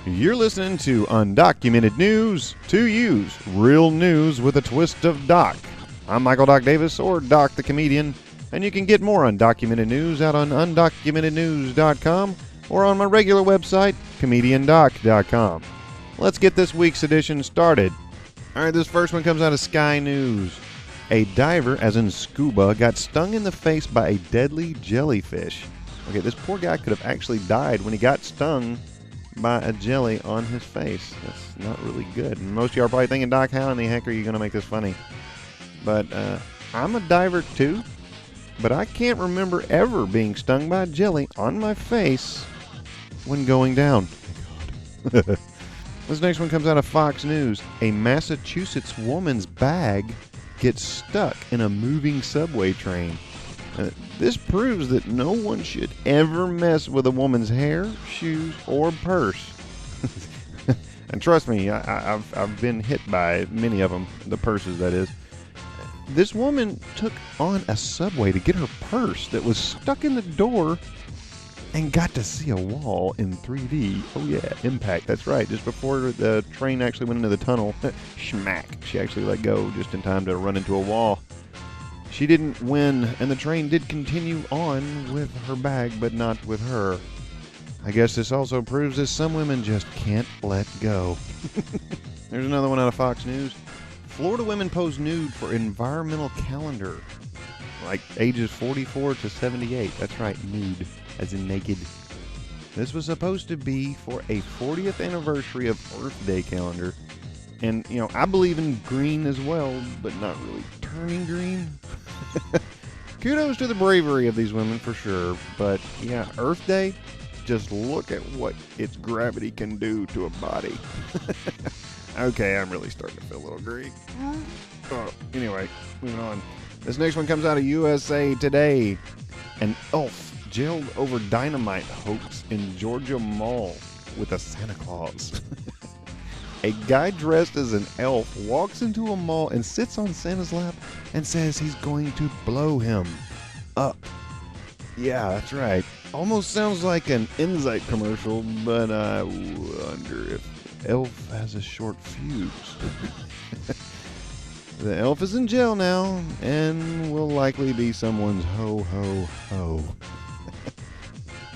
You're listening to Undocumented News to Use, real news with a twist of Doc. I'm Michael Doc Davis, or Doc the Comedian, and you can get more undocumented news out on undocumentednews.com or on my regular website, comediandoc.com. Let's get this week's edition started. All right, this first one comes out of Sky News. A diver, as in scuba, got stung in the face by a deadly jellyfish. Okay, this poor guy could have actually died when he got stung by a jelly on his face. That's not really good. And most of you are probably thinking, Doc, how in the heck are you going to make this funny? But I'm a diver too, but I can't remember ever being stung by a jelly on my face when going down. This next one comes out of Fox News. A Massachusetts woman's bag gets stuck in a moving subway train. This proves that no one should ever mess with a woman's hair, shoes, or purse. And trust me, I've been hit by many of them, the purses that is. This woman took on a subway to get her purse that was stuck in the door and got to see a wall in 3D. Oh yeah, impact, that's right. Just before the train actually went into the tunnel, schmack, she actually let go just in time to run into a wall. She didn't win, and the train did continue on with her bag, but not with her. I guess this also proves that some women just can't let go. There's another one out of Fox News. Florida women pose nude for environmental calendar. Like ages 44 to 78. That's right, nude, as in naked. This was supposed to be for a 40th anniversary of Earth Day calendar. And, you know, I believe in green as well, but not really turning green. Kudos to the bravery of these women for sure. But, yeah, Earth Day, just look at what its gravity can do to a body. Okay, I'm really starting to feel a little green. Oh, anyway, moving on. This next one comes out of USA Today. An elf jailed over dynamite hoax in Georgia Mall with a Santa Claus. A guy dressed as an elf walks into a mall and sits on Santa's lap and says he's going to blow him up. Yeah, that's right. Almost sounds like an Insight commercial, but I wonder if elf has a short fuse. The elf is in jail now and will likely be someone's ho-ho-ho.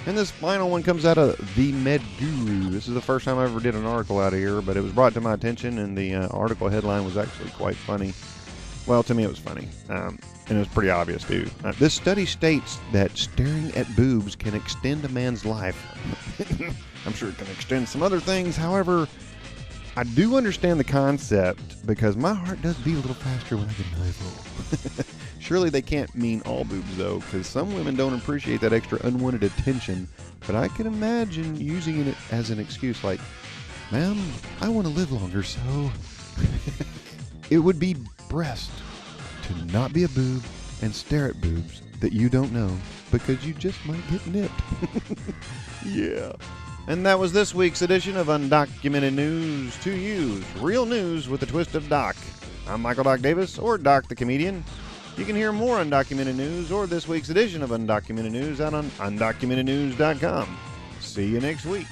And this final one comes out of The Med Guru. This is the first time I ever did an article out of here, but it was brought to my attention, and the article headline was actually quite funny. Well, to me it was funny, and it was pretty obvious, too. This study states that staring at boobs can extend a man's life. I'm sure it can extend some other things. However, I do understand the concept, because my heart does beat a little faster when I get an eyeball. Surely they can't mean all boobs, though, because some women don't appreciate that extra unwanted attention. But I can imagine using it as an excuse like, ma'am, I want to live longer, so... It would be breast to not be a boob and stare at boobs that you don't know, because you just might get nipped. Yeah. And that was this week's edition of Undocumented News to Use, real news with a twist of Doc. I'm Michael Doc Davis, or Doc the Comedian. You can hear more undocumented news or this week's edition of Undocumented News out on undocumentednews.com. See you next week.